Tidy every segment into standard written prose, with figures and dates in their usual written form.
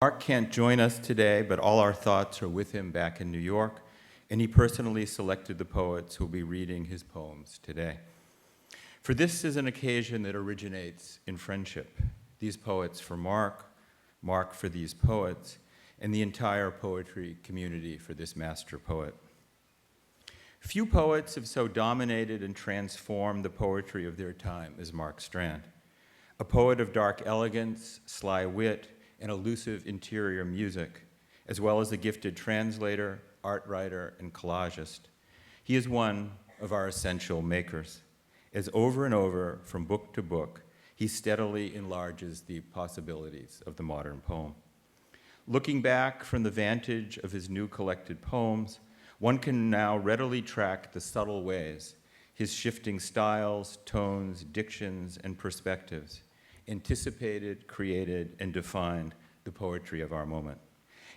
Mark can't join us today, but all our thoughts are with him back in New York, and he personally selected the poets who will be reading his poems today. For this is an occasion that originates in friendship. These poets for Mark, Mark for these poets, and the entire poetry community for this master poet. Few poets have so dominated and transformed the poetry of their time as Mark Strand. A poet of dark elegance, sly wit, and elusive interior music, as well as a gifted translator, art writer, and collagist. He is one of our essential makers, as over and over, from book to book, he steadily enlarges the possibilities of the modern poem. Looking back from the vantage of his new collected poems, one can now readily track the subtle ways his shifting styles, tones, dictions, and perspectives anticipated, created, and defined the poetry of our moment.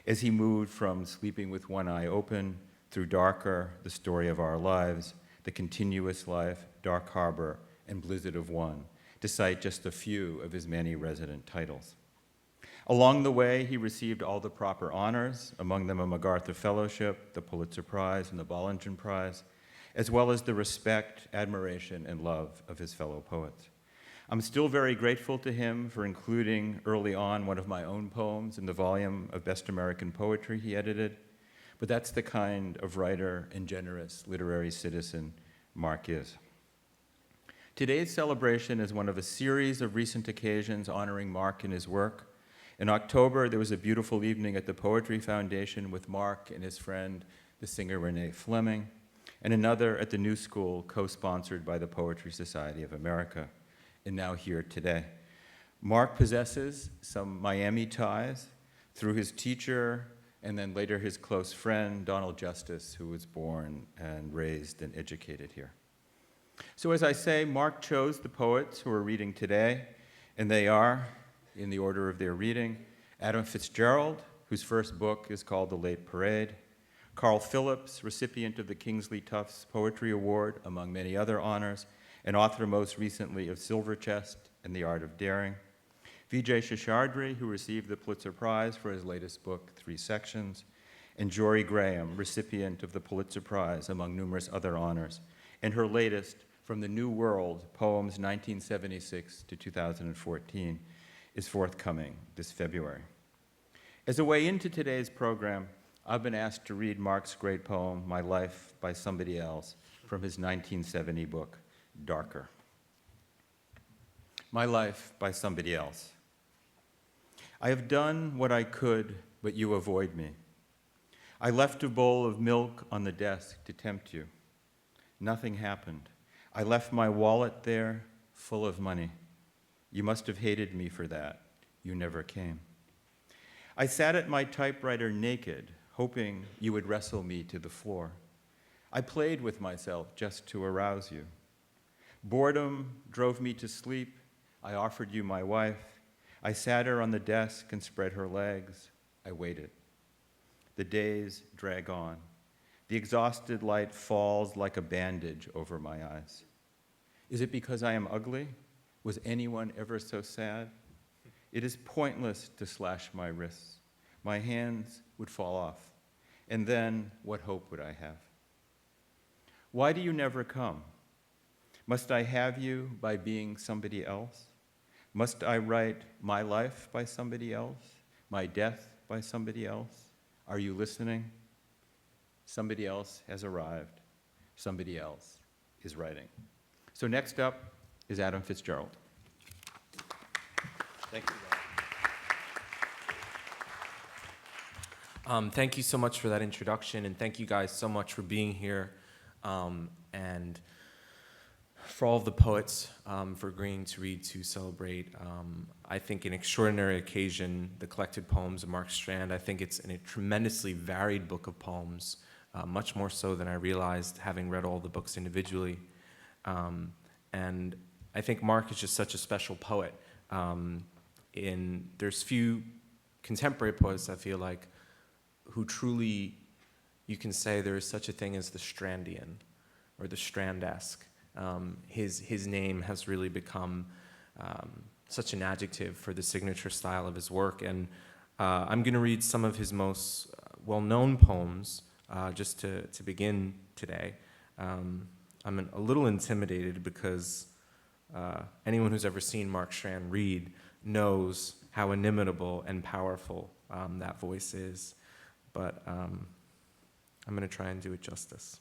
As he moved from Sleeping with One Eye Open through Darker, The Story of Our Lives, The Continuous Life, Dark Harbor, and Blizzard of One, to cite just a few of his many resident titles. Along the way, he received all the proper honors, among them a MacArthur Fellowship, the Pulitzer Prize, and the Bollingen Prize, as well as the respect, admiration, and love of his fellow poets. I'm still very grateful to him for including early on one of my own poems in the volume of Best American Poetry he edited, but that's the kind of writer and generous literary citizen Mark is. Today's celebration is one of a series of recent occasions honoring Mark and his work. In October, there was a beautiful evening at the Poetry Foundation with Mark and his friend, the singer Renee Fleming, and another at the New School, co-sponsored by the Poetry Society of America, and now here today. Mark possesses some Miami ties through his teacher and then later his close friend, Donald Justice, who was born and raised and educated here. So as I say, Mark chose the poets who are reading today, and they are, in the order of their reading, Adam Fitzgerald, whose first book is called The Late Parade, Carl Phillips, recipient of the Kingsley Tufts Poetry Award, among many other honors, and author most recently of Silver Chest and The Art of Daring, Vijay Seshadri, who received the Pulitzer Prize for his latest book, 3 Sections, and Jorie Graham, recipient of the Pulitzer Prize, among numerous other honors, and her latest, From the New World, Poems 1976 to 2014, is forthcoming this February. As a way into today's program, I've been asked to read Mark's great poem, My Life by Somebody Else, from his 1970 book, Darker. My Life by Somebody Else. I have done what I could, but you avoid me. I left a bowl of milk on the desk to tempt you. Nothing happened. I left my wallet there, full of money. You must have hated me for that. You never came. I sat at my typewriter naked, hoping you would wrestle me to the floor. I played with myself just to arouse you. Boredom drove me to sleep. I offered you my wife. I sat her on the desk and spread her legs. I waited. The days drag on. The exhausted light falls like a bandage over my eyes. Is it because I am ugly? Was anyone ever so sad? It is pointless to slash my wrists. My hands would fall off. And then what hope would I have? Why do you never come? Must I have you by being somebody else? Must I write my life by somebody else? My death by somebody else? Are you listening? Somebody else has arrived. Somebody else is writing. So next up is Adam Fitzgerald. Thank you. Thank you so much for that introduction, and thank you guys so much for being here, and for all of the poets for agreeing to read to celebrate, I think, an extraordinary occasion, the collected poems of Mark Strand. I think it's a tremendously varied book of poems, much more so than I realized having read all the books individually. And I think Mark is just such a special poet. There's few contemporary poets, I feel like, who truly, you can say there is such a thing as the Strandian or the Strand-esque. His name has really become such an adjective for the signature style of his work, and I'm going to read some of his most well-known poems just to begin today. I'm a little intimidated because anyone who's ever seen Mark Strand read knows how inimitable and powerful that voice is. But I'm going to try and do it justice.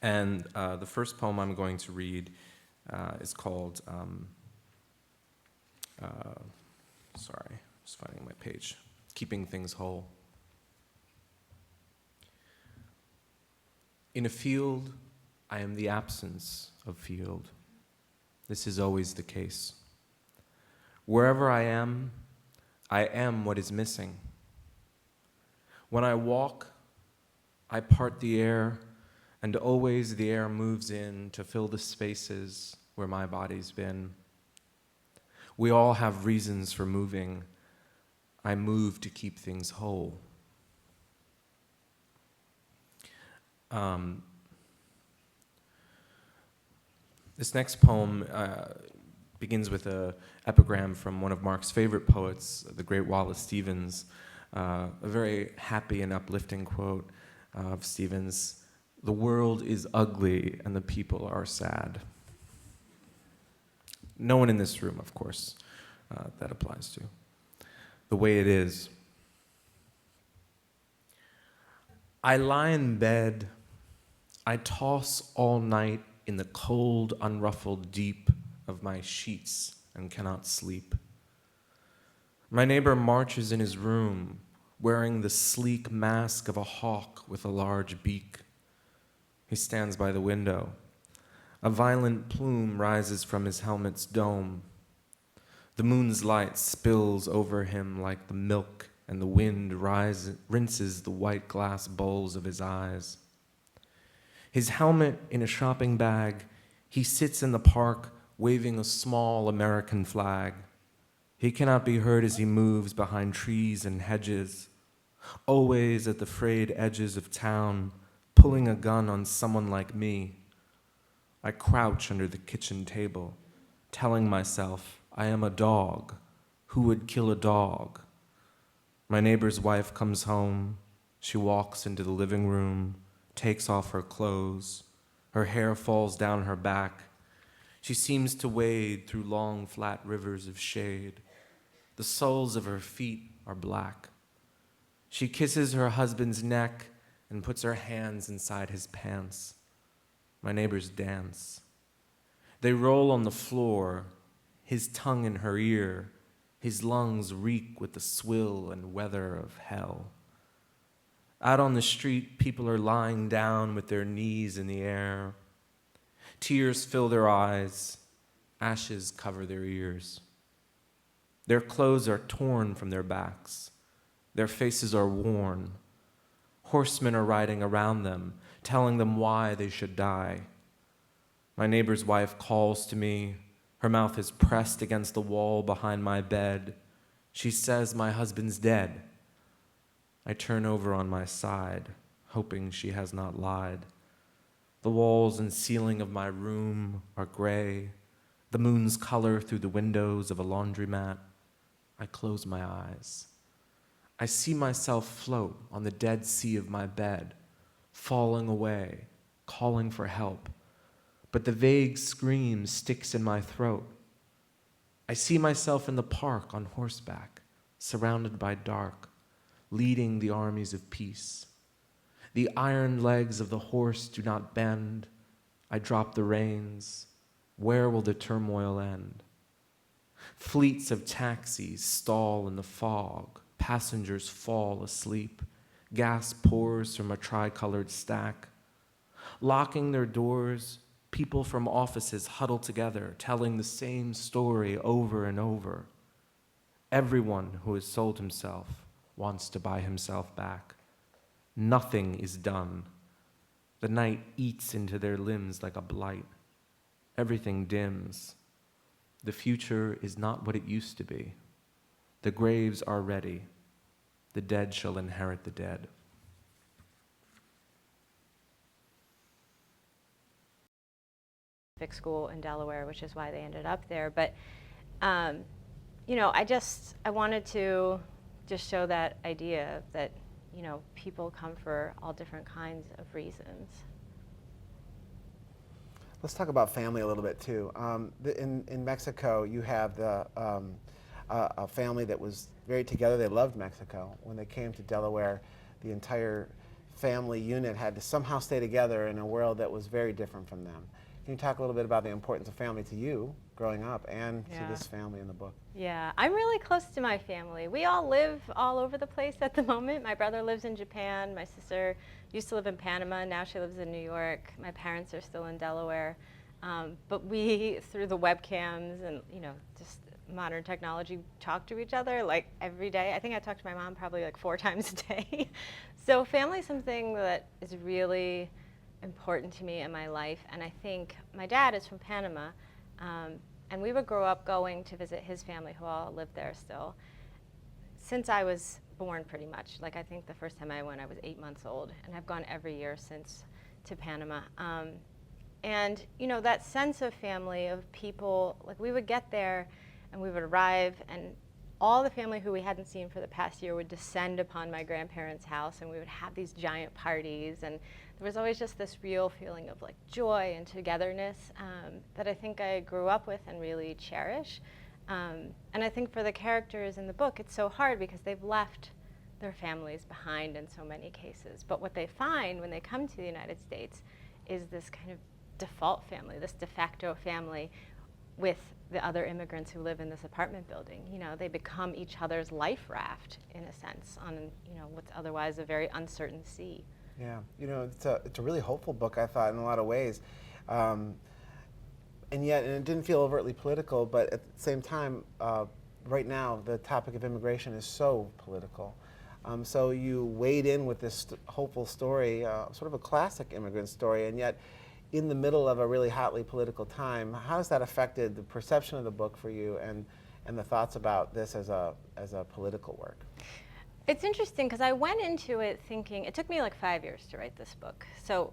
And the first poem I'm going to read is called, sorry, just finding my page, Keeping Things Whole. In a field, I am the absence of field. This is always the case. Wherever I am what is missing. When I walk, I part the air, and always the air moves in to fill the spaces where my body's been. We all have reasons for moving. I move to keep things whole. This next poem begins with an epigram from one of Mark's favorite poets, the great Wallace Stevens, a very happy and uplifting quote of Stevens: "The world is ugly and the people are sad." No one in this room, of course, that applies to. The way it is. I lie in bed, I toss all night in the cold, unruffled deep of my sheets and cannot sleep. My neighbor marches in his room, wearing the sleek mask of a hawk with a large beak. He stands by the window. A violent plume rises from his helmet's dome. The moon's light spills over him like the milk, and the wind rinses the white glass bowls of his eyes. His helmet in a shopping bag, he sits in the park waving a small American flag. He cannot be heard as he moves behind trees and hedges, always at the frayed edges of town, pulling a gun on someone like me. I crouch under the kitchen table, telling myself I am a dog. Who would kill a dog? My neighbor's wife comes home. She walks into the living room, takes off her clothes. Her hair falls down her back. She seems to wade through long, flat rivers of shade. The soles of her feet are black. She kisses her husband's neck and puts her hands inside his pants. My neighbors dance. They roll on the floor, his tongue in her ear. His lungs reek with the swill and weather of hell. Out on the street, people are lying down with their knees in the air. Tears fill their eyes. Ashes cover their ears. Their clothes are torn from their backs. Their faces are worn. Horsemen are riding around them, telling them why they should die. My neighbor's wife calls to me. Her mouth is pressed against the wall behind my bed. She says my husband's dead. I turn over on my side, hoping she has not lied. The walls and ceiling of my room are gray. The moon's color through the windows of a laundromat. I close my eyes. I see myself float on the dead sea of my bed, falling away, calling for help. But the vague scream sticks in my throat. I see myself in the park on horseback, surrounded by dark, leading the armies of peace. The iron legs of the horse do not bend. I drop the reins. Where will the turmoil end? Fleets of taxis stall in the fog. Passengers fall asleep. Gas pours from a tricolored stack. Locking their doors, people from offices huddle together, telling the same story over and over. Everyone who has sold himself wants to buy himself back. Nothing is done. The night eats into their limbs like a blight. Everything dims. The future is not what it used to be. The graves are ready. The dead shall inherit the dead. School in Delaware, which is why they ended up there. But I wanted to just show that idea that, people come for all different kinds of reasons. Let's talk about family a little bit too. In Mexico, you have a family that was very together. They loved Mexico. When they came to Delaware, the entire family unit had to somehow stay together in a world that was very different from them. Can you talk a little bit about the importance of family to you growing up and to this family in the book? Yeah, I'm really close to my family. We all live all over the place at the moment. My brother lives in Japan. My sister used to live in Panama. Now she lives in New York. My parents are still in Delaware. But we, through the webcams and, just modern technology, talk to each other like every day. I think I talk to my mom probably like 4 times a day. So family is something that is really important to me in my life. And I think my dad is from Panama. And we would grow up going to visit his family who all live there still. Since I was born pretty much, like I think the first time I went I was 8 months old, and I've gone every year since to Panama. And that sense of family, of people, like we would get there and we would arrive and all the family who we hadn't seen for the past year would descend upon my grandparents' house, and we would have these giant parties, and there was always just this real feeling of like joy and togetherness that I think I grew up with and really cherish. And I think for the characters in the book, it's so hard because they've left their families behind in so many cases. But what they find when they come to the United States is this kind of default family, this de facto family with the other immigrants who live in this apartment building. They become each other's life raft in a sense on, what's otherwise a very uncertain sea. Yeah, it's a really hopeful book, I thought, in a lot of ways. And it didn't feel overtly political, but at the same time, right now, the topic of immigration is so political. So you wade in with this hopeful story, sort of a classic immigrant story, and yet in the middle of a really hotly political time. How has that affected the perception of the book for you and the thoughts about this as a political work? It's interesting because I went into it thinking, it took me like 5 years to write this book. So,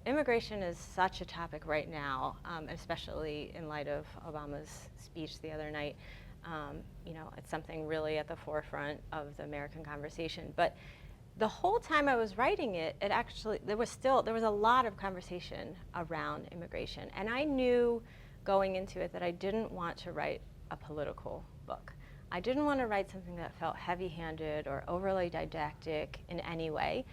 immigration is such a topic right now, especially in light of Obama's speech the other night. It's something really at the forefront of the American conversation. But the whole time I was writing it, there was a lot of conversation around immigration. And I knew going into it that I didn't want to write a political book. I didn't want to write something that felt heavy-handed or overly didactic in any way.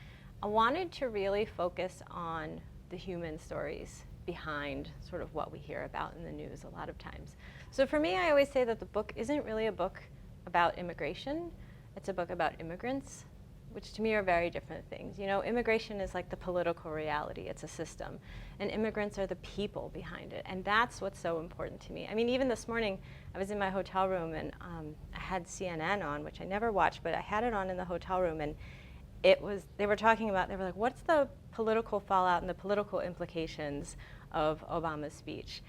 I wanted to really focus on the human stories behind sort of what we hear about in the news a lot of times. So for me, I always say that the book isn't really a book about immigration. It's a book about immigrants, which to me are very different things. Immigration is like the political reality. It's a system. And immigrants are the people behind it. And that's what's so important to me. I mean, even this morning, I was in my hotel room and I had CNN on, which I never watch, but I had it on in the hotel room, and they were like, what's the political fallout and the political implications of Obama's speech?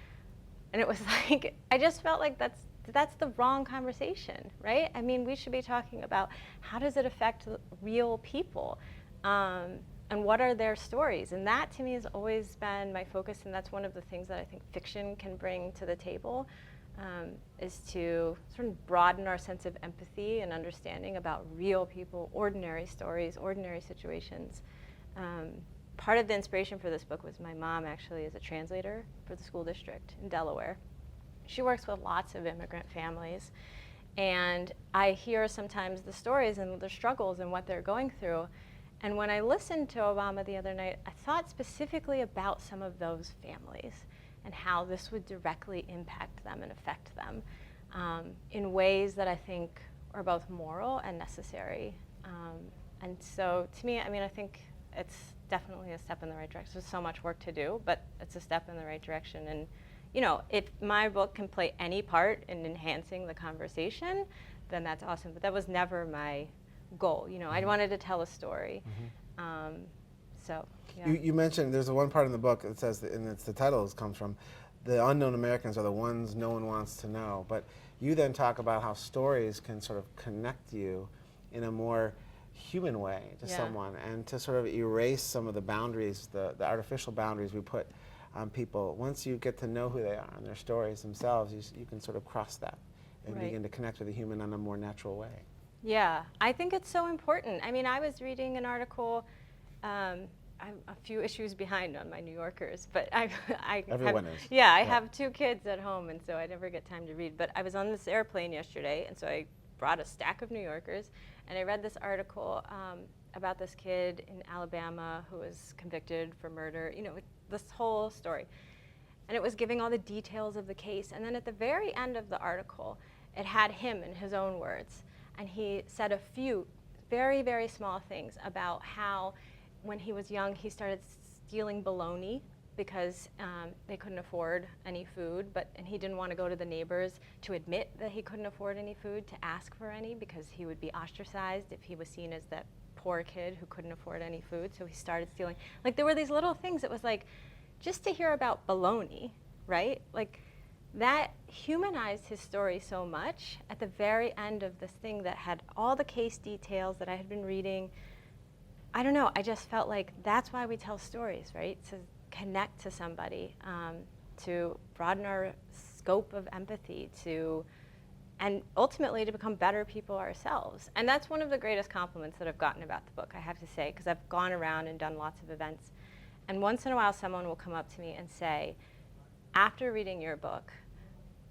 And it was like, I just felt like that's the wrong conversation, right? I mean, we should be talking about how does it affect real people, and what are their stories? And that to me has always been my focus, and that's one of the things that I think fiction can bring to the table, is to sort of broaden our sense of empathy and understanding about real people, ordinary stories, ordinary situations. Part of the inspiration for this book was my mom actually is a translator for the school district in Delaware. She works with lots of immigrant families, and I hear sometimes the stories and the struggles and what they're going through. And when I listened to Obama the other night, I thought specifically about some of those families and how this would directly impact them and affect them in ways that I think are both moral and necessary. And so to me, I think it's definitely a step in the right direction. There's so much work to do, but it's a step in the right direction. And if my book can play any part in enhancing the conversation, then that's awesome. But that was never my goal. I wanted to tell a story. So, yeah. You mentioned there's one part in the book that says, and it's the title comes from, the unknown Americans are the ones no one wants to know. But you then talk about how stories can sort of connect you in a more human way to someone, and to sort of erase some of the boundaries, the artificial boundaries we put on people. Once you get to know who they are and their stories themselves, you can sort of cross that and Right. begin to connect with the human in a more natural way. Yeah, I think it's so important. I mean, I was reading an article. I'm a few issues behind on my New Yorkers, but Everyone is. Yeah, I Yeah. have 2 kids at home, and so I never get time to read. But I was on this airplane yesterday, and so I brought a stack of New Yorkers, and I read this article about this kid in Alabama who was convicted for murder. You know, this whole story, and it was giving all the details of the case. And then at the very end of the article, it had him in his own words, and he said a few very, very small things about how when he was young, he started stealing bologna because they couldn't afford any food, and he didn't want to go to the neighbors to admit that he couldn't afford any food, to ask for any, because he would be ostracized if he was seen as that poor kid who couldn't afford any food. So he started stealing. Like, there were these little things. It was like, just to hear about bologna, right? Like, that humanized his story so much at the very end of this thing that had all the case details that I had been reading. I don't know, I just felt like that's why we tell stories, right? To connect to somebody, to broaden our scope of empathy, and ultimately to become better people ourselves. And that's one of the greatest compliments that I've gotten about the book, I have to say, because I've gone around and done lots of events. And once in a while, someone will come up to me and say, after reading your book,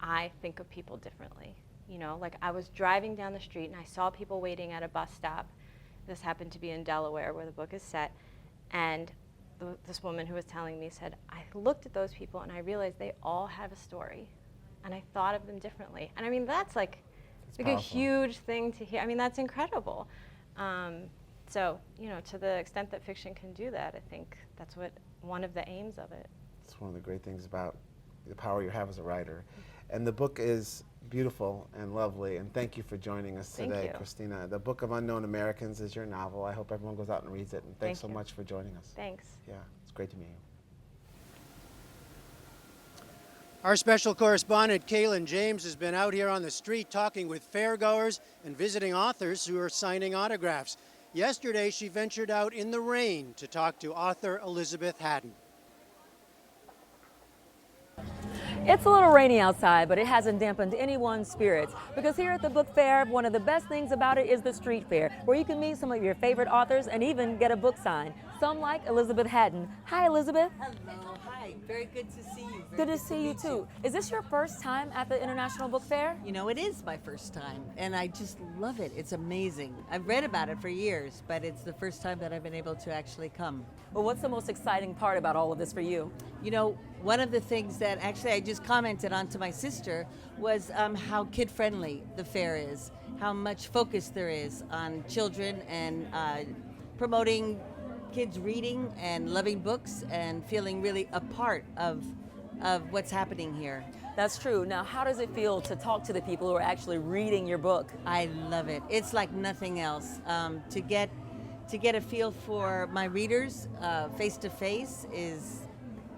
I think of people differently. You know, like I was driving down the street and I saw people waiting at a bus stop. This happened to be in Delaware, where the book is set. And this woman who was telling me said, I looked at those people and I realized they all have a story. And I thought of them differently. And I mean, that's like a huge thing to hear. I mean, that's incredible. So, you know, to the extent that fiction can do that, I think that's one of the aims of it. It's one of the great things about the power you have as a writer. And the book is beautiful and lovely, and thank you for joining us Thank today, you. Christina. The Book of Unknown Americans is your novel. I hope everyone goes out and reads it, and thanks so Thank you. much for joining us. Thanks. Yeah, it's great to meet you. Our special correspondent, Kaylin James, has been out here on the street talking with fairgoers and visiting authors who are signing autographs. Yesterday, she ventured out in the rain to talk to author Elizabeth Haddon. It's a little rainy outside, but it hasn't dampened anyone's spirits, because here at the book fair, one of the best things about it is the street fair, where you can meet some of your favorite authors and even get a book signed. Some like Elizabeth Haddon. Hi, Elizabeth. Hello, hi. Very good to see you. Good to see you too. Is this your first time at the International Book Fair? You know, it is my first time, and I just love it. It's amazing. I've read about it for years, but it's the first time that I've been able to actually come. Well, what's the most exciting part about all of this for you? You know, one of the things that actually I just commented on to my sister was how kid-friendly the fair is, how much focus there is on children and promoting kids reading and loving books and feeling really a part of what's happening here. That's true. Now, how does it feel to talk to the people who are actually reading your book? I love it. It's like nothing else. To get a feel for my readers face to face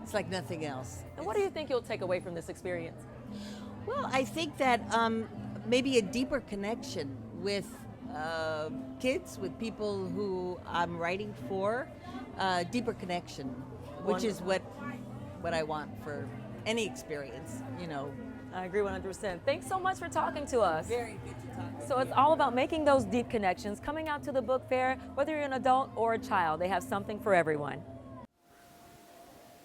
it's like nothing else. And what do you think you'll take away from this experience? Well, I think that maybe a deeper connection with kids, with people who I'm writing for, deeper connection, which is what I want for any experience, you know. I agree 100%. Thanks so much for talking to us. Very good to talk to So it's all about making those deep connections, coming out to the book fair, whether you're an adult or a child. They have something for everyone.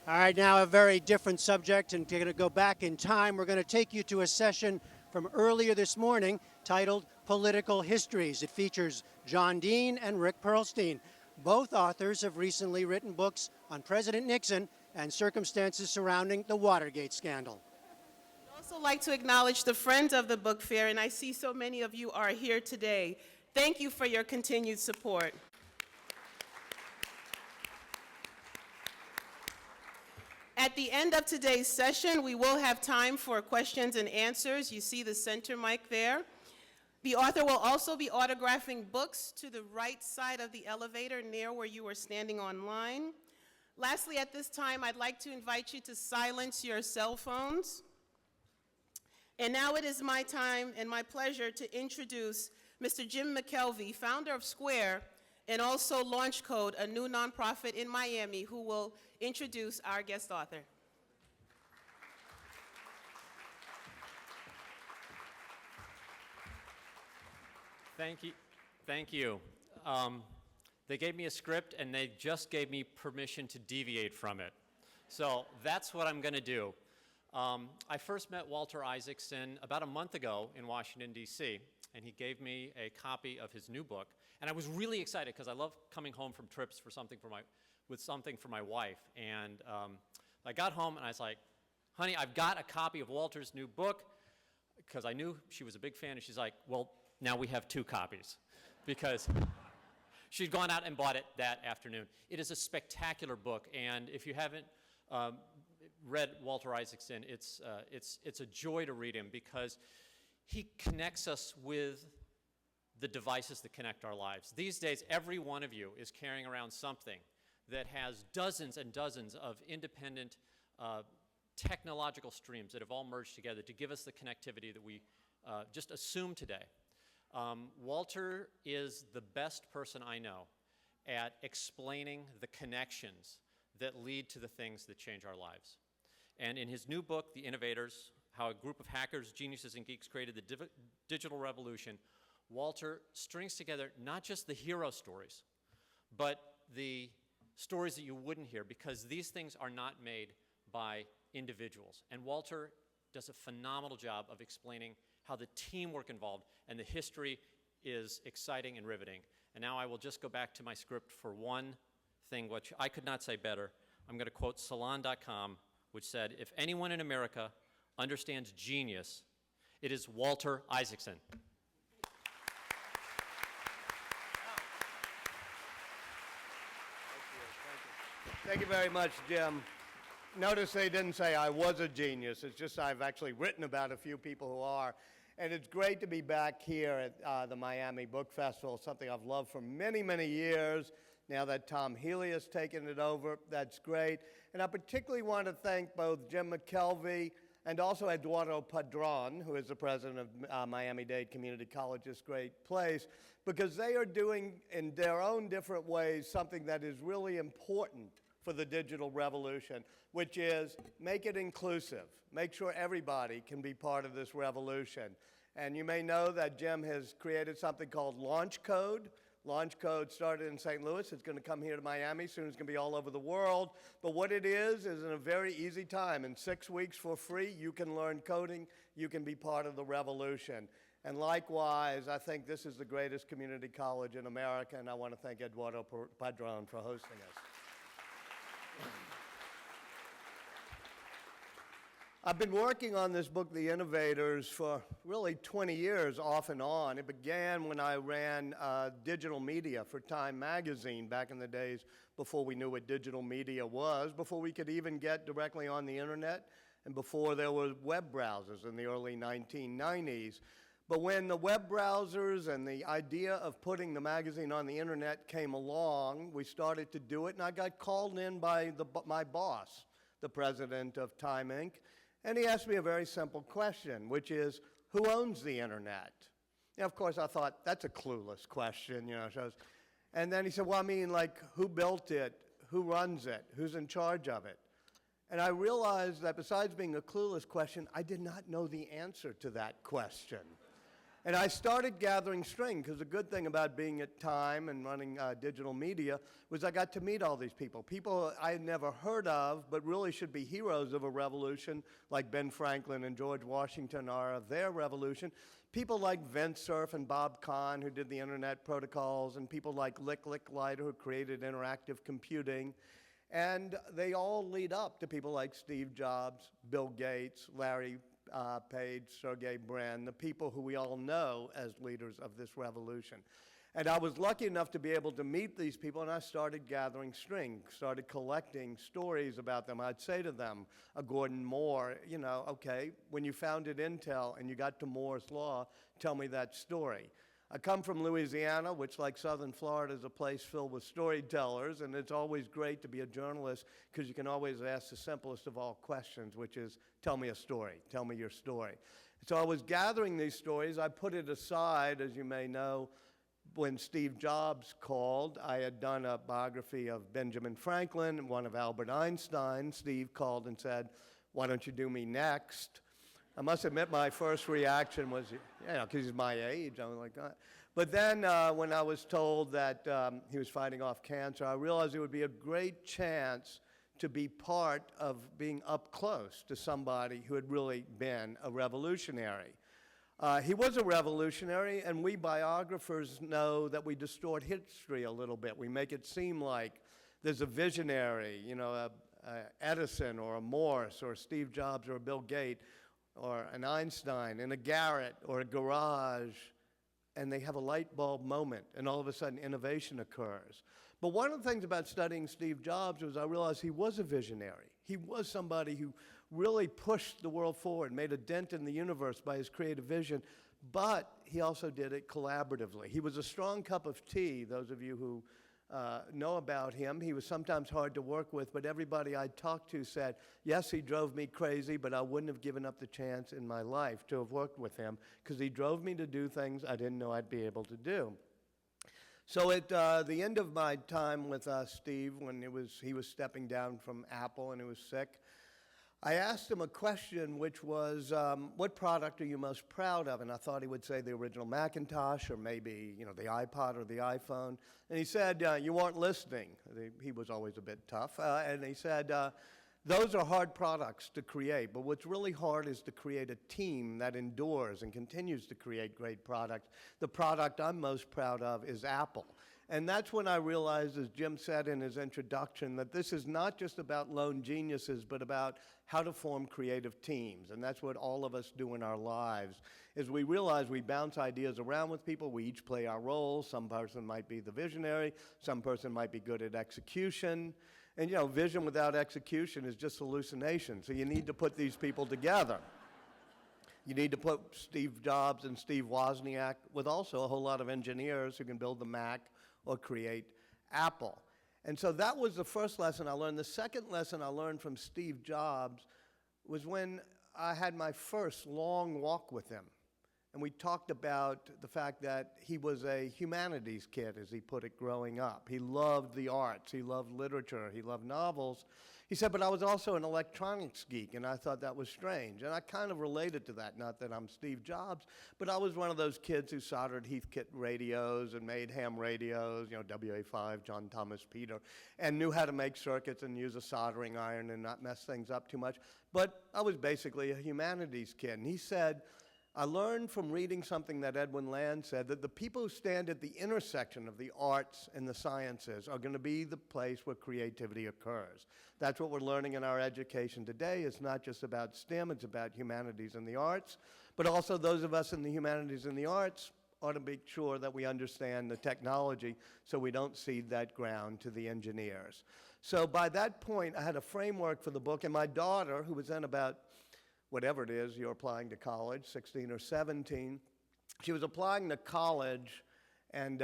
All right, now a very different subject, and we're going to go back in time. We're going to take you to a session from earlier this morning titled Political Histories. It features John Dean and Rick Perlstein. Both authors have recently written books on President Nixon and circumstances surrounding the Watergate scandal. I'd also like to acknowledge the friends of the book fair, and I see so many of you are here today. Thank you for your continued support. At the end of today's session, we will have time for questions and answers. You see the center mic there. The author will also be autographing books to the right side of the elevator near where you were standing online. Lastly, at this time, I'd like to invite you to silence your cell phones. And now it is my time and my pleasure to introduce Mr. Jim McKelvey, founder of Square, and also Launch Code, a new nonprofit in Miami, who will introduce our guest author. Thank you. Thank you. They gave me a script, and they just gave me permission to deviate from it. So that's what I'm going to do. I first met Walter Isaacson about a month ago in Washington, D.C., and he gave me a copy of his new book. And I was really excited because I love coming home from trips with something for my wife. And I got home, and I was like, honey, I've got a copy of Walter's new book, because I knew she was a big fan, and she's like, well, now we have 2 copies, because she'd gone out and bought it that afternoon. It is a spectacular book, and if you haven't read Walter Isaacson, it's a joy to read him, because he connects us with the devices that connect our lives. These days, every one of you is carrying around something that has dozens and dozens of independent technological streams that have all merged together to give us the connectivity that we just assume today. Walter is the best person I know at explaining the connections that lead to the things that change our lives. And in his new book, The Innovators, How a Group of Hackers, Geniuses, and Geeks Created the Digital Revolution, Walter strings together not just the hero stories, but the stories that you wouldn't hear, because these things are not made by individuals. And Walter does a phenomenal job of explaining how the teamwork involved and the history is exciting and riveting. And now I will just go back to my script for one thing, which I could not say better. I'm going to quote Salon.com, which said, if anyone in America understands genius, it is Walter Isaacson. Thank you very much, Jim. Notice they didn't say I was a genius. It's just I've actually written about a few people who are. And it's great to be back here at the Miami Book Festival, something I've loved for many, many years. Now that Tom Healy has taken it over, that's great. And I particularly want to thank both Jim McKelvey and also Eduardo Padron, who is the president of Miami-Dade Community College, this great place, because they are doing, in their own different ways, something that is really important for the digital revolution, which is make it inclusive. Make sure everybody can be part of this revolution. And you may know that Jim has created something called Launch Code. Launch Code started in St. Louis. It's going to come here to Miami. Soon it's going to be all over the world. But what it is in a very easy time. In 6 weeks for free, you can learn coding. You can be part of the revolution. And likewise, I think this is the greatest community college in America, and I want to thank Eduardo Padron for hosting us. I've been working on this book, The Innovators, for really 20 years off and on. It began when I ran digital media for Time magazine back in the days before we knew what digital media was, before we could even get directly on the internet, and before there were web browsers in the early 1990s. But when the web browsers and the idea of putting the magazine on the internet came along, we started to do it, and I got called in by my boss, the president of Time Inc., and he asked me a very simple question, which is, who owns the internet? Now, of course, I thought, that's a clueless question, and then he said, well, I mean, like, who built it? Who runs it? Who's in charge of it? And I realized that besides being a clueless question, I did not know the answer to that question. And I started gathering string, because the good thing about being at Time and running digital media was I got to meet all these people. People I had never heard of, but really should be heroes of a revolution, like Ben Franklin and George Washington are of their revolution. People like Vint Cerf and Bob Kahn, who did the internet protocols, and people like Lick Leiter, who created interactive computing. And they all lead up to people like Steve Jobs, Bill Gates, Larry Page, Sergey Brin, the people who we all know as leaders of this revolution. And I was lucky enough to be able to meet these people, and I started gathering string, started collecting stories about them. I'd say to them, Gordon Moore, okay, when you founded Intel and you got to Moore's Law, tell me that story. I come from Louisiana, which, like Southern Florida, is a place filled with storytellers, and it's always great to be a journalist because you can always ask the simplest of all questions, which is, tell me a story, tell me your story. So I was gathering these stories. I put it aside, as you may know, when Steve Jobs called. I had done a biography of Benjamin Franklin and one of Albert Einstein. Steve called and said, why don't you do me next? I must admit my first reaction was, because he's my age, I was like, But then when I was told that he was fighting off cancer, I realized it would be a great chance to be part of being up close to somebody who had really been a revolutionary. He was a revolutionary, and we biographers know that we distort history a little bit. We make it seem like there's a visionary, you know, a Edison or a Morse or a Steve Jobs or a Bill Gates or an Einstein in a garret or a garage, and they have a light bulb moment, and all of a sudden innovation occurs. But one of the things about studying Steve Jobs was I realized he was a visionary. He was somebody who really pushed the world forward, made a dent in the universe by his creative vision, but he also did it collaboratively. He was a strong cup of tea, those of you who know about him. He was sometimes hard to work with, but everybody I talked to said, yes, he drove me crazy, but I wouldn't have given up the chance in my life to have worked with him because he drove me to do things I didn't know I'd be able to do. So at the end of my time with Steve, when he was stepping down from Apple and he was sick, I asked him a question which was, what product are you most proud of? And I thought he would say the original Macintosh or maybe, you know, the iPod or the iPhone. And he said, you weren't listening. He was always a bit tough. And he said, those are hard products to create, but what's really hard is to create a team that endures and continues to create great products. The product I'm most proud of is Apple. And that's when I realized, as Jim said in his introduction, that this is not just about lone geniuses, but about how to form creative teams. And that's what all of us do in our lives, is we realize we bounce ideas around with people. We each play our roles. Some person might be the visionary. Some person might be good at execution. And, you know, vision without execution is just hallucination. So you need to put these people together. You need to put Steve Jobs and Steve Wozniak with also a whole lot of engineers who can build the Mac or create Apple. And so that was the first lesson I learned. The second lesson I learned from Steve Jobs was when I had my first long walk with him. And we talked about the fact that he was a humanities kid, as he put it, growing up. He loved the arts. He loved literature. He loved novels. He said, but I was also an electronics geek, and I thought that was strange. And I kind of related to that, not that I'm Steve Jobs, but I was one of those kids who soldered Heathkit radios and made ham radios, you know, WA5, John Thomas Peter, and knew how to make circuits and use a soldering iron and not mess things up too much. But I was basically a humanities kid. And he said, I learned from reading something that Edwin Land said, that the people who stand at the intersection of the arts and the sciences are going to be the place where creativity occurs. That's what we're learning in our education today. It's not just about STEM, it's about humanities and the arts, but also those of us in the humanities and the arts ought to make sure that we understand the technology so we don't cede that ground to the engineers. So by that point, I had a framework for the book, and my daughter, who was then about whatever it is you're applying to college, 16 or 17. She was applying to college, and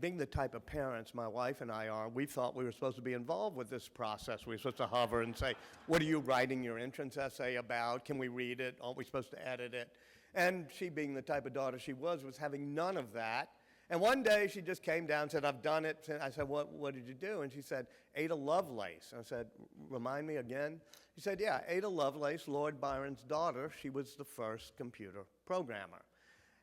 being the type of parents my wife and I are, we thought we were supposed to be involved with this process. We were supposed to hover and say, what are you writing your entrance essay about? Can we read it? Aren't we supposed to edit it? And she, being the type of daughter she was having none of that. And one day she just came down and said, I've done it. I said, what did you do? And she said, Ada Lovelace. And I said, remind me again? She said, yeah, Ada Lovelace, Lord Byron's daughter. She was the first computer programmer.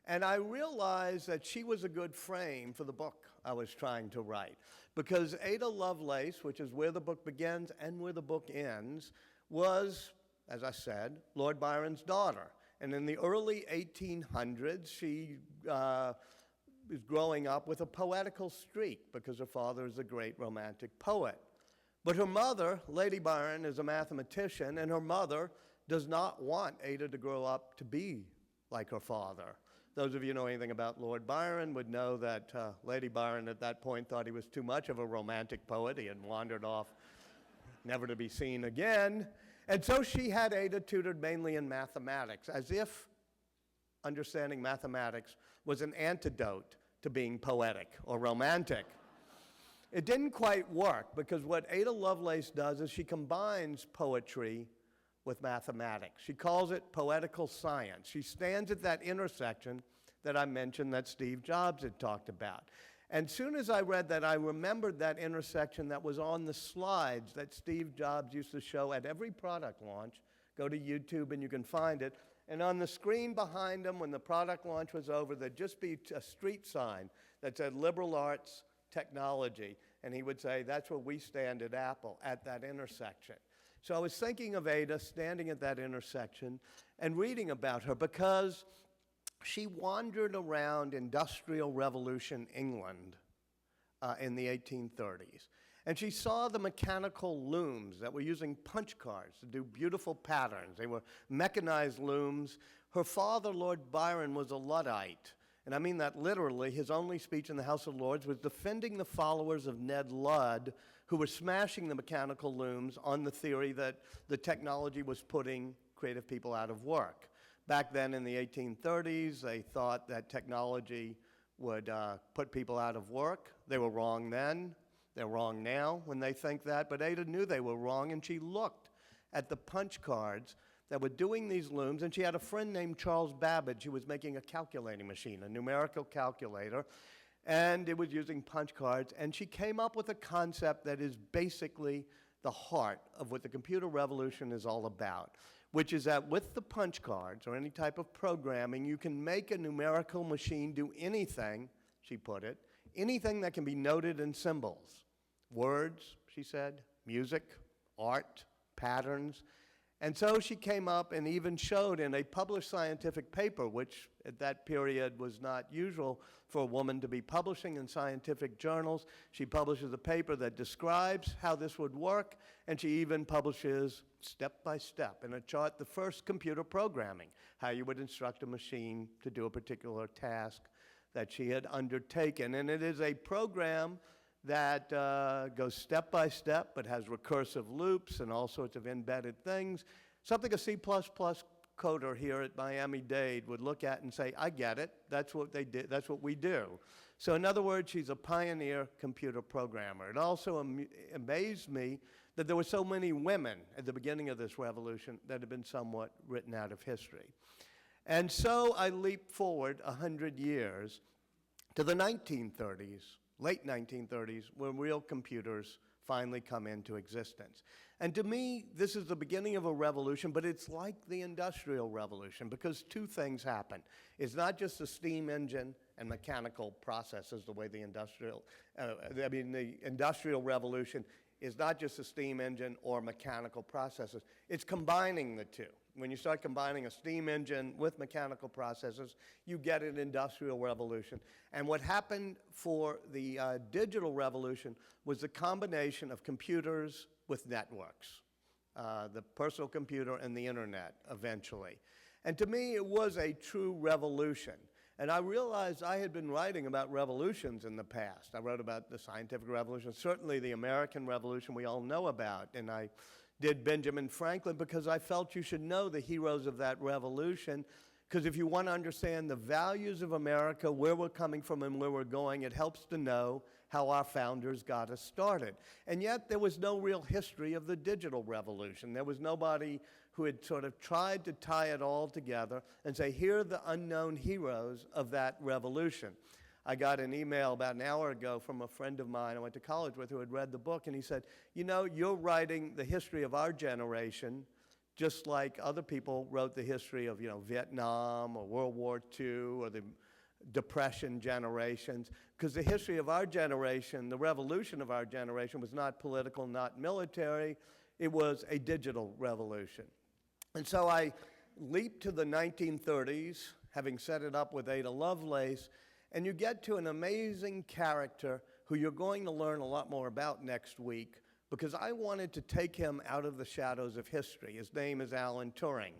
And I realized that she was a good frame for the book I was trying to write. Because Ada Lovelace, which is where the book begins and where the book ends, was, as I said, Lord Byron's daughter. And in the early 1800s, she is growing up with a poetical streak because her father is a great romantic poet. But her mother, Lady Byron, is a mathematician, and her mother does not want Ada to grow up to be like her father. Those of you who know anything about Lord Byron would know that Lady Byron at that point thought he was too much of a romantic poet. He had wandered off, never to be seen again. And so she had Ada tutored mainly in mathematics, as if understanding mathematics was an antidote to being poetic or romantic. It didn't quite work, because what Ada Lovelace does is she combines poetry with mathematics. She calls it poetical science. She stands at that intersection that I mentioned that Steve Jobs had talked about. And soon as I read that, I remembered that intersection that was on the slides that Steve Jobs used to show at every product launch. Go to YouTube and you can find it. And on the screen behind him, when the product launch was over, there'd just be a street sign that said liberal arts technology. And he would say, that's where we stand at Apple, at that intersection. So I was thinking of Ada standing at that intersection and reading about her because she wandered around Industrial Revolution England in the 1830s. And she saw the mechanical looms that were using punch cards to do beautiful patterns. They were mechanized looms. Her father, Lord Byron, was a Luddite. And I mean that literally. His only speech in the House of Lords was defending the followers of Ned Ludd, who were smashing the mechanical looms on the theory that the technology was putting creative people out of work. Back then in the 1830s, they thought that technology would put people out of work. They were wrong then. They're wrong now when they think that. But Ada knew they were wrong, and she looked at the punch cards that were doing these looms, and she had a friend named Charles Babbage who was making a calculating machine, a numerical calculator, and it was using punch cards, and she came up with a concept that is basically the heart of what the computer revolution is all about, which is that with the punch cards or any type of programming, you can make a numerical machine do anything, she put it, anything that can be noted in symbols. Words, she said, music, art, patterns. And so she came up and even showed in a published scientific paper, which at that period was not usual for a woman to be publishing in scientific journals. She publishes a paper that describes how this would work, and she even publishes step by step in a chart the first computer programming, how you would instruct a machine to do a particular task that she had undertaken. And it is a program that goes step by step, but has recursive loops and all sorts of embedded things. Something a C++ coder here at Miami-Dade would look at and say, I get it, that's what they did, that's what we do. So in other words, she's a pioneer computer programmer. It also amazed me that there were so many women at the beginning of this revolution that had been somewhat written out of history. And so I leap forward 100 years to the 1930s, late 1930s, when real computers finally come into existence. And to me, this is the beginning of a revolution, but it's like the Industrial Revolution because two things happen. It's not just the steam engine and mechanical processes, the way the the Industrial Revolution is not just a steam engine or mechanical processes. It's combining the two. When you start combining a steam engine with mechanical processes, you get an industrial revolution. And what happened for the digital revolution was the combination of computers with networks, the personal computer and the internet eventually. And to me, it was a true revolution. And I realized I had been writing about revolutions in the past. I wrote about the scientific revolution, certainly the American Revolution we all know about, and I did Benjamin Franklin because I felt you should know the heroes of that revolution, because if you want to understand the values of America, where we're coming from and where we're going, it helps to know how our founders got us started. And yet there was no real history of the digital revolution. There was nobody who had sort of tried to tie it all together and say, here are the unknown heroes of that revolution. I got an email about an hour ago from a friend of mine I went to college with who had read the book, and he said, you know, you're writing the history of our generation just like other people wrote the history of, Vietnam or World War II or the Depression generations, because the history of our generation, the revolution of our generation, was not political, not military. It was a digital revolution. And so I leaped to the 1930s, having set it up with Ada Lovelace, and you get to an amazing character who you're going to learn a lot more about next week, because I wanted to take him out of the shadows of history. His name is Alan Turing.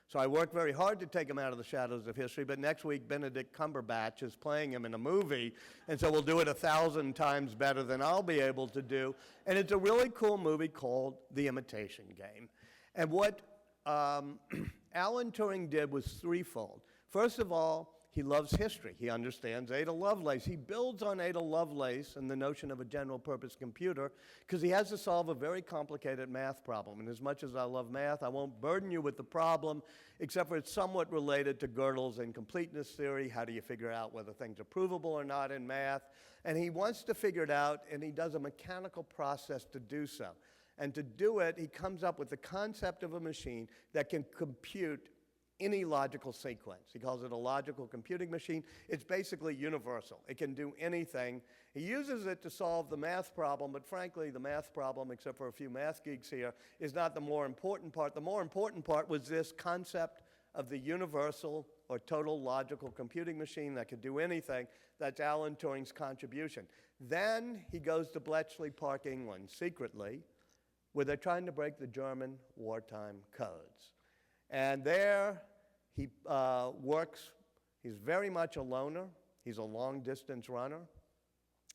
So I worked very hard to take him out of the shadows of history, but next week Benedict Cumberbatch is playing him in a movie, and so we'll do it 1,000 times better than I'll be able to do. And it's a really cool movie called The Imitation Game. And what Alan Turing did was threefold. First of all, he loves history. He understands Ada Lovelace. He builds on Ada Lovelace and the notion of a general-purpose computer because he has to solve a very complicated math problem. And as much as I love math, I won't burden you with the problem, except for it's somewhat related to Gödel's incompleteness theory. How do you figure out whether things are provable or not in math? And he wants to figure it out, and he does a mechanical process to do so. And to do it, he comes up with the concept of a machine that can compute any logical sequence. He calls it a logical computing machine. It's basically universal. It can do anything. He uses it to solve the math problem, but frankly, the math problem, except for a few math geeks here, is not the more important part. The more important part was this concept of the universal or total logical computing machine that could do anything. That's Alan Turing's contribution. Then he goes to Bletchley Park, England, secretly, where they're trying to break the German wartime codes. And there he works. He's very much a loner. He's a long-distance runner.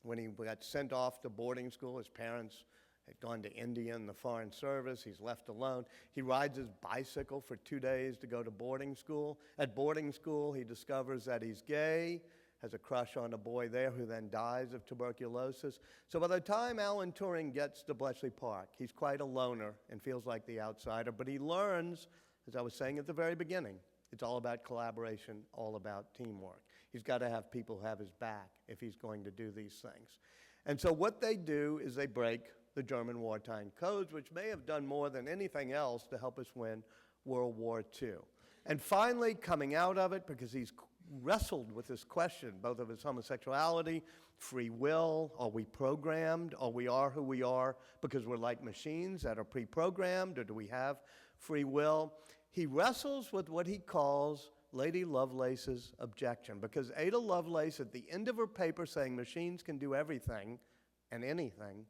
When he got sent off to boarding school, his parents had gone to India in the Foreign Service. He's left alone. He rides his bicycle for 2 days to go to boarding school. At boarding school, he discovers that he's gay, has a crush on a boy there who then dies of tuberculosis. So by the time Alan Turing gets to Bletchley Park, he's quite a loner and feels like the outsider. But he learns, as I was saying at the very beginning, it's all about collaboration, all about teamwork. He's got to have people who have his back if he's going to do these things. And so what they do is they break the German wartime codes, which may have done more than anything else to help us win World War II. And finally, coming out of it, because he's wrestled with this question, both of his homosexuality, free will, are we programmed, or we are who we are because we're like machines that are pre-programmed, or do we have free will? He wrestles with what he calls Lady Lovelace's objection, because Ada Lovelace, at the end of her paper saying machines can do everything and anything,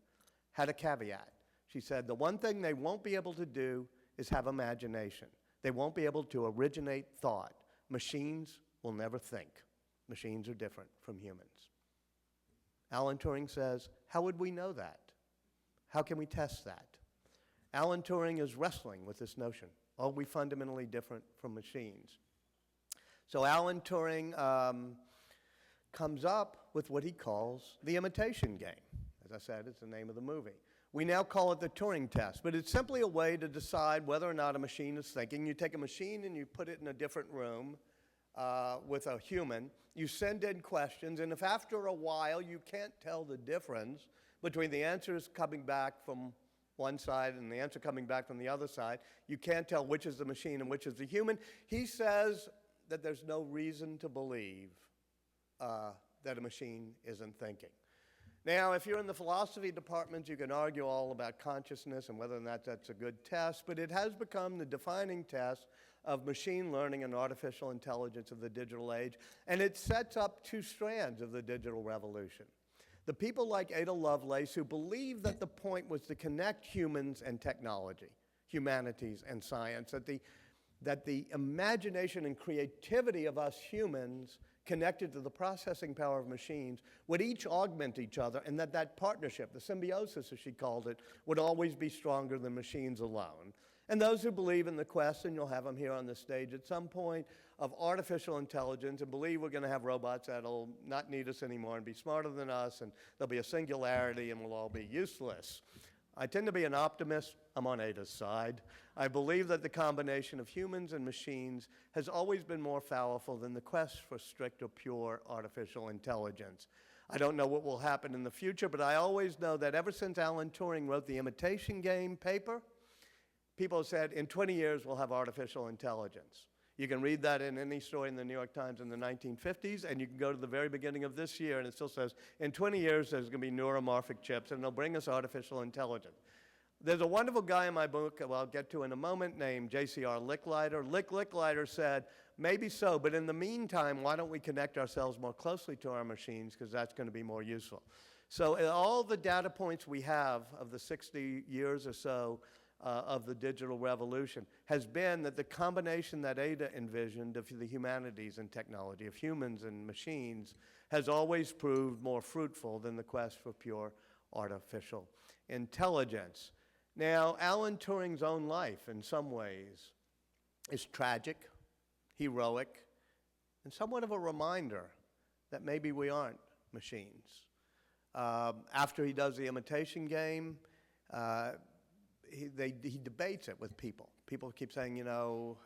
had a caveat. She said, the one thing they won't be able to do is have imagination. They won't be able to originate thought. Machines will never think. Machines are different from humans. Alan Turing says, how would we know that? How can we test that? Alan Turing is wrestling with this notion. Are we fundamentally different from machines? So Alan Turing comes up with what he calls the imitation game. As I said, it's the name of the movie. We now call it the Turing test, but it's simply a way to decide whether or not a machine is thinking. You take a machine and you put it in a different room with a human. You send in questions, and if after a while you can't tell the difference between the answers coming back from one side and the answer coming back from the other side, you can't tell which is the machine and which is the human. He says that there's no reason to believe that a machine isn't thinking. Now, if you're in the philosophy department, you can argue all about consciousness and whether or not that's a good test, but it has become the defining test of machine learning and artificial intelligence of the digital age, and it sets up two strands of the digital revolution. The people like Ada Lovelace who believe that the point was to connect humans and technology, humanities and science, that the imagination and creativity of us humans connected to the processing power of machines would each augment each other, and that partnership, the symbiosis as she called it, would always be stronger than machines alone. And those who believe in the quest, and you'll have them here on the stage at some point, of artificial intelligence and believe we're going to have robots that'll not need us anymore and be smarter than us, and there'll be a singularity and we'll all be useless. I tend to be an optimist. I'm on Ada's side. I believe that the combination of humans and machines has always been more powerful than the quest for strict or pure artificial intelligence. I don't know what will happen in the future, but I always know that ever since Alan Turing wrote the imitation game paper, people have said, in 20 years, we'll have artificial intelligence. You can read that in any story in the New York Times in the 1950s, and you can go to the very beginning of this year, and it still says, in 20 years, there's going to be neuromorphic chips, and they'll bring us artificial intelligence. There's a wonderful guy in my book, well, I'll get to in a moment, named J.C.R. Licklider. Licklider said, maybe so, but in the meantime, why don't we connect ourselves more closely to our machines, because that's going to be more useful. So all the data points we have of the 60 years or so of the digital revolution has been that the combination that Ada envisioned of the humanities and technology, of humans and machines, has always proved more fruitful than the quest for pure artificial intelligence. Now, Alan Turing's own life, in some ways, is tragic, heroic, and somewhat of a reminder that maybe we aren't machines. After he does the imitation game, he debates it with people. People keep saying, you know,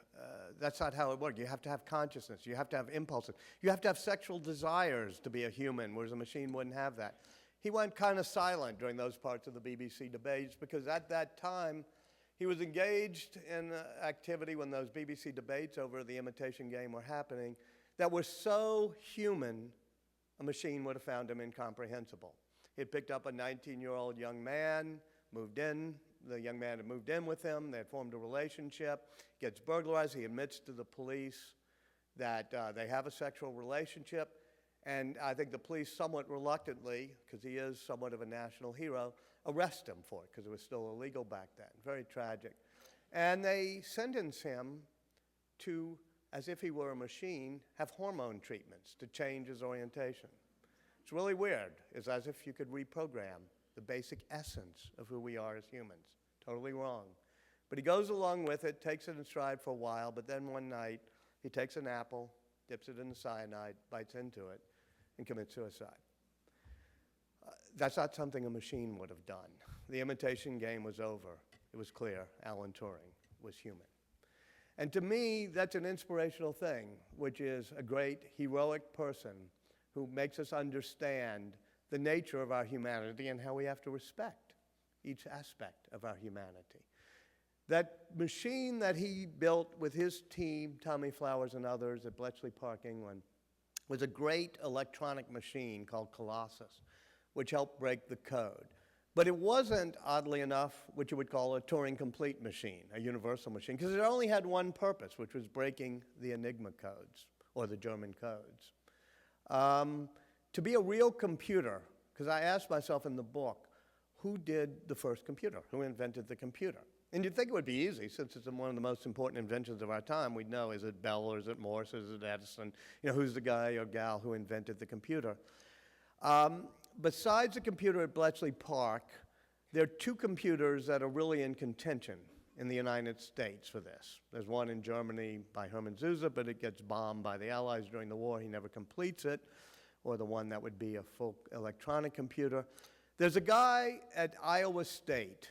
that's not how it works. You have to have consciousness. You have to have impulses. You have to have sexual desires to be a human, whereas a machine wouldn't have that. He went kind of silent during those parts of the BBC debates because at that time, He was engaged in activity when those BBC debates over the imitation game were happening that were so human, a machine would have found him incomprehensible. He had picked up a 19-year-old young man, moved in. The young man had moved in with him. They had formed a relationship. Gets burglarized. He admits to the police that they have a sexual relationship. And I think the police somewhat reluctantly, because he is somewhat of a national hero, arrest him for it, because it was still illegal back then. Very tragic. And they sentence him to, as if he were a machine, have hormone treatments to change his orientation. It's really weird. It's as if you could reprogram the basic essence of who we are as humans. Totally wrong. But he goes along with it, takes it in stride for a while, but then one night he takes an apple, dips it in the cyanide, bites into it, and commits suicide. That's not something a machine would have done. The imitation game was over. It was clear Alan Turing was human. And to me, that's an inspirational thing, which is a great heroic person who makes us understand the nature of our humanity and how we have to respect each aspect of our humanity. That machine that he built with his team, Tommy Flowers and others at Bletchley Park, England, was a great electronic machine called Colossus, which helped break the code. But it wasn't, oddly enough, what you would call a Turing-complete machine, a universal machine, because it only had one purpose, which was breaking the Enigma codes, or the German codes. To be a real computer, because I asked myself in the book, who did the first computer? Who invented the computer? And you'd think it would be easy, since it's one of the most important inventions of our time. We'd know, is it Bell, or is it Morse, or is it Edison? You know, who's the guy or gal who invented the computer? Besides the computer at Bletchley Park, there are two computers that are really in contention in the United States for this. There's one in Germany by Hermann Zuse, but it gets bombed by the Allies during the war. He never completes it, or the one that would be a full electronic computer. There's a guy at Iowa State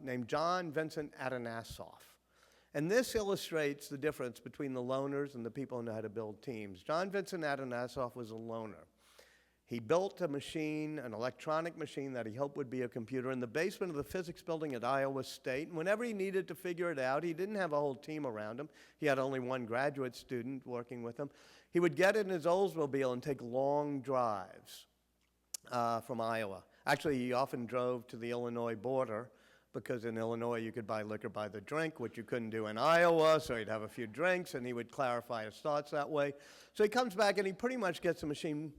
named John Vincent Atanasoff. And this illustrates the difference between the loners and the people who know how to build teams. John Vincent Atanasoff was a loner. He built a machine, an electronic machine that he hoped would be a computer in the basement of the physics building at Iowa State. And whenever he needed to figure it out, he didn't have a whole team around him. He had only one graduate student working with him. He would get in his Oldsmobile and take long drives from Iowa. Actually, he often drove to the Illinois border, because in Illinois you could buy liquor by the drink, which you couldn't do in Iowa, so he'd have a few drinks, and he would clarify his thoughts that way. So he comes back, and he pretty much gets the machine,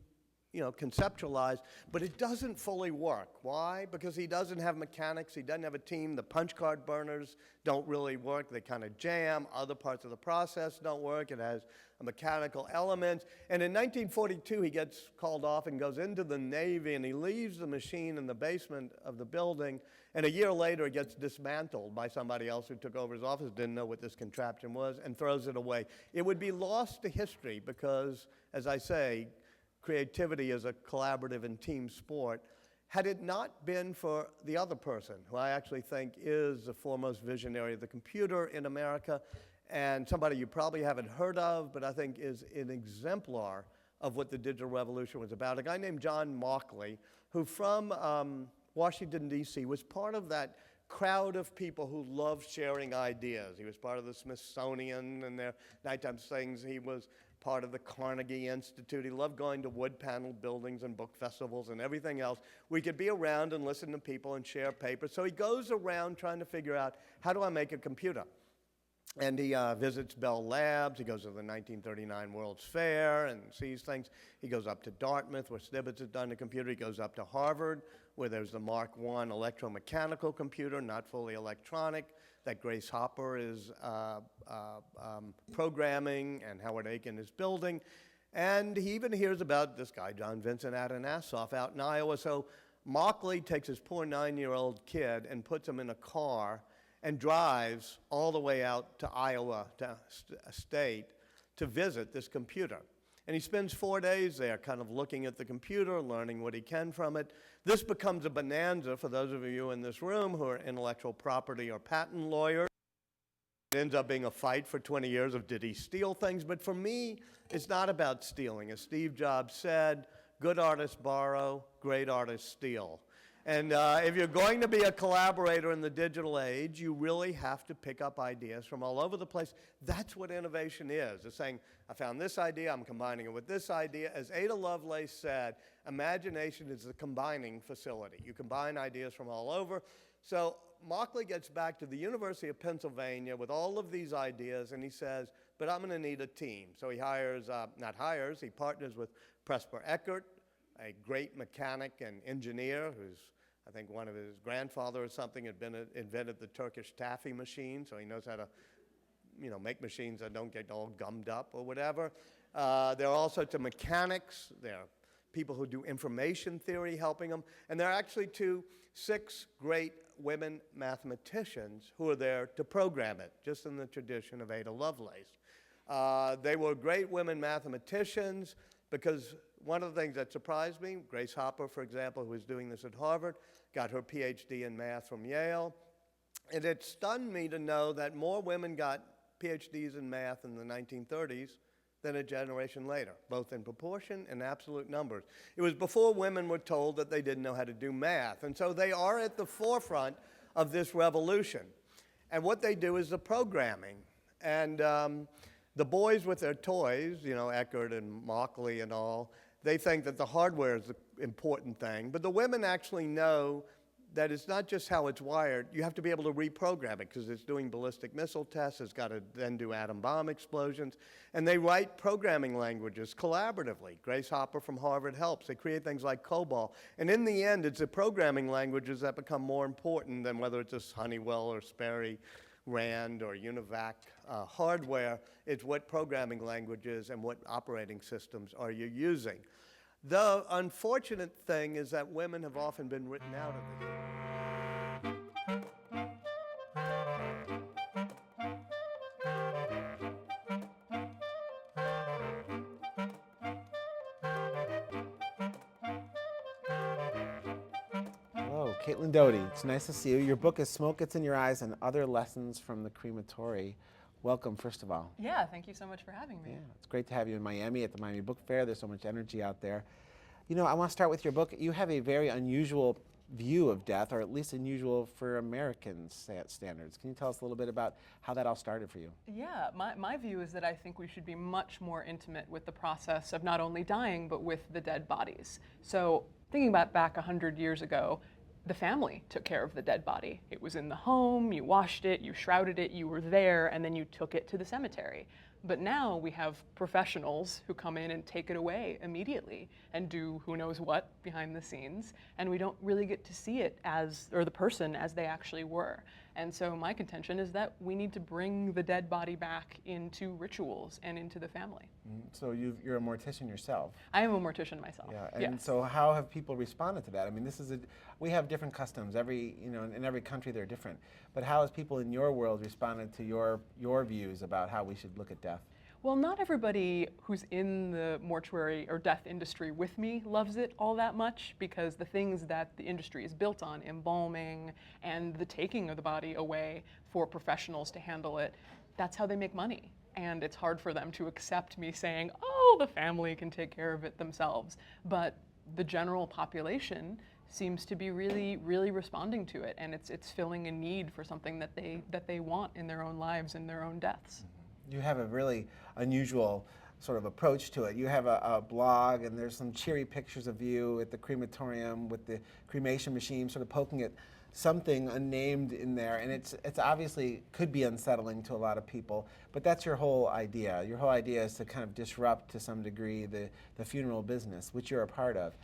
you know, conceptualized, but it doesn't fully work. Why? Because he doesn't have mechanics, he doesn't have a team, the punch card burners don't really work, they kind of jam, other parts of the process don't work, it has a mechanical element. And in 1942, he gets called off and goes into the Navy, and he leaves the machine in the basement of the building, and a year later it gets dismantled by somebody else who took over his office, didn't know what this contraption was, and throws it away. It would be lost to history because, as I say, creativity is a collaborative and team sport. Had it not been for the other person, who I actually think is the foremost visionary of the computer in America, and somebody you probably haven't heard of, but I think is an exemplar of what the digital revolution was about, a guy named John Mauchly, who from Washington, D.C., was part of that crowd of people who loved sharing ideas. He was part of the Smithsonian and their nighttime things. He was part of the Carnegie Institute. He loved going to wood panel buildings and book festivals and everything else. We could be around and listen to people and share papers. So he goes around trying to figure out, how do I make a computer? And he visits Bell Labs. He goes to the 1939 World's Fair and sees things. He goes up to Dartmouth, where Stibitz had done a computer. He goes up to Harvard, where there's the Mark I electromechanical computer, not fully electronic, that Grace Hopper is programming and Howard Aiken is building. And he even hears about this guy, John Vincent Atanasoff, out in Iowa. So Mauchly takes his poor 9-year-old kid and puts him in a car and drives all the way out to Iowa to State to visit this computer. And he spends 4 days there kind of looking at the computer, learning what he can from it. This becomes a bonanza for those of you in this room who are intellectual property or patent lawyers. It ends up being a fight for 20 years of did he steal things? But for me, it's not about stealing. As Steve Jobs said, good artists borrow, great artists steal. And if you're going to be a collaborator in the digital age, you really have to pick up ideas from all over the place. That's what innovation is. It's saying, I found this idea, I'm combining it with this idea. As Ada Lovelace said, imagination is a combining facility. You combine ideas from all over. So Mauchly gets back to the University of Pennsylvania with all of these ideas, and he says, but I'm going to need a team. So he he partners with Presper Eckert, a great mechanic and engineer who's, I think one of his grandfather or something had invented the Turkish taffy machine, so he knows how to, make machines that don't get all gummed up or whatever. There are all sorts of mechanics. There are people who do information theory helping them, and there are actually 6 great women mathematicians who are there to program it, just in the tradition of Ada Lovelace. They were great women mathematicians because one of the things that surprised me, Grace Hopper, for example, who was doing this at Harvard, got her PhD in math from Yale. And it stunned me to know that more women got PhDs in math in the 1930s than a generation later, both in proportion and absolute numbers. It was before women were told that they didn't know how to do math. And so they are at the forefront of this revolution. And what they do is the programming. And the boys with their toys, Eckert and Mauchly and all, they think that the hardware is the important thing. But the women actually know that it's not just how it's wired. You have to be able to reprogram it because it's doing ballistic missile tests. It's got to then do atom bomb explosions. And they write programming languages collaboratively. Grace Hopper from Harvard helps. They create things like COBOL. And in the end, it's the programming languages that become more important than whether it's a Honeywell or Sperry Rand or UNIVAC hardware. It's what programming languages and what operating systems are you using. The unfortunate thing is that women have often been written out of this. Hello, Caitlin Doty. It's nice to see you. Your book is Smoke Gets in Your Eyes and Other Lessons from the Crematory. Welcome, first of all. Yeah, thank you so much for having me. Yeah, it's great to have you in Miami at the Miami Book Fair. There's so much energy out there. I want to start with your book. You have a very unusual view of death, or at least unusual for American standards. Can you tell us a little bit about how that all started for you? Yeah, my view is that I think we should be much more intimate with the process of not only dying, but with the dead bodies. So thinking about back 100 years ago, the family took care of the dead body. It was in the home, you washed it, you shrouded it, you were there, and then you took it to the cemetery. But now we have professionals who come in and take it away immediately and do who knows what behind the scenes, and we don't really get to see it or the person as they actually were. And so my contention is that we need to bring the dead body back into rituals and into the family. So you're a mortician yourself. I am a mortician myself. Yeah, and yes. so how have people responded to that? I mean, we have different customs. In every country they're different. But how has people in your world responded to your views about how we should look at death? Well, not everybody who's in the mortuary or death industry with me loves it all that much, because the things that the industry is built on, embalming and the taking of the body away for professionals to handle it, that's how they make money. And it's hard for them to accept me saying, oh, the family can take care of it themselves. But the general population seems to be really, really responding to it, and it's filling a need for something that they want in their own lives and their own deaths. You have a really unusual sort of approach to it. You have a blog, and there's some cheery pictures of you at the crematorium with the cremation machine sort of poking at something unnamed in there, and it's obviously could be unsettling to a lot of people, but that's your whole idea. Your whole idea is to kind of disrupt to some degree the funeral business, which you're a part of.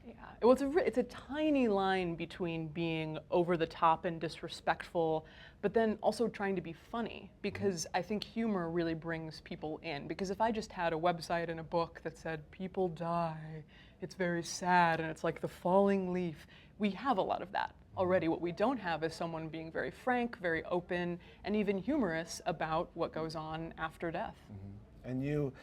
Yeah, well, it's a tiny line between being over the top and disrespectful, but then also trying to be funny, because I think humor really brings people in. Because if I just had a website and a book that said, people die, it's very sad, and it's like the falling leaf, we have a lot of that already. What we don't have is someone being very frank, very open, and even humorous about what goes on after death. Mm-hmm. And you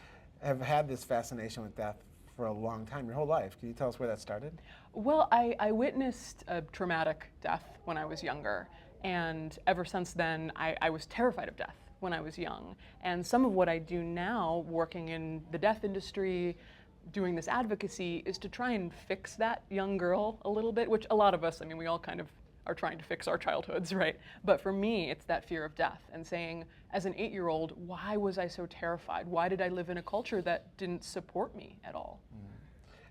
have had this fascination with death for a long time, your whole life. Can you tell us where that started? Well, I witnessed a traumatic death when I was younger, and ever since then I was terrified of death when I was young. And some of what I do now, working in the death industry, doing this advocacy is to try and fix that young girl a little bit, which a lot of us, I mean, we all kind of are trying to fix our childhoods, right? But for me, it's that fear of death and saying, as an 8-year-old, why was I so terrified? Why did I live in a culture that didn't support me at all?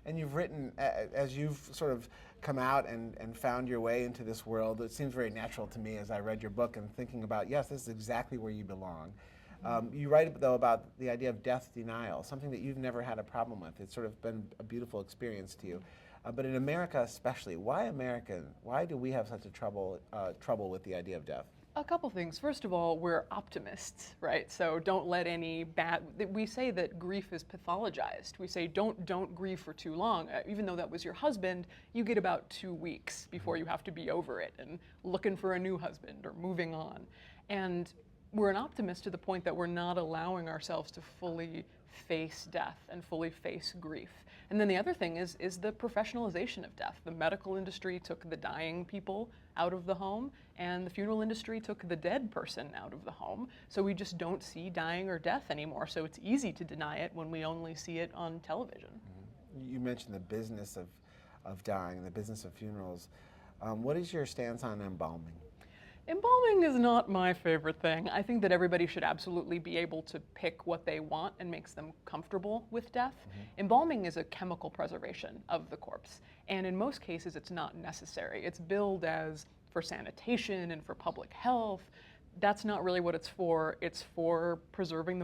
And you've written, as you've sort of come out and found your way into this world, it seems very natural to me as I read your book and thinking about, yes, this is exactly where you belong. You write, though, about the idea of death denial, something that you've never had a problem with. It's sort of been a beautiful experience to you. But in America especially, why American? Why do we have such a trouble with the idea of death? A couple things. First of all, we're optimists, right? So don't let any bad, we say that grief is pathologized. We say don't grieve for too long. Even though that was your husband, you get about 2 weeks before you have to be over it and looking for a new husband or moving on. And we're an optimist to the point that we're not allowing ourselves to fully face death and fully face grief. And then the other thing is the professionalization of death. The medical industry took the dying people out of the home, and the funeral industry took the dead person out of the home. So we just don't see dying or death anymore. So it's easy to deny it when we only see it on television. You mentioned the business of dying and the business of funerals. What is your stance on embalming? Embalming is not my favorite thing. I think that everybody should absolutely be able to pick what they want and makes them comfortable with death. Embalming is a chemical preservation of the corpse, and in most cases it's not necessary. It's billed as for sanitation and for public health. That's not really what it's for. It's for preserving the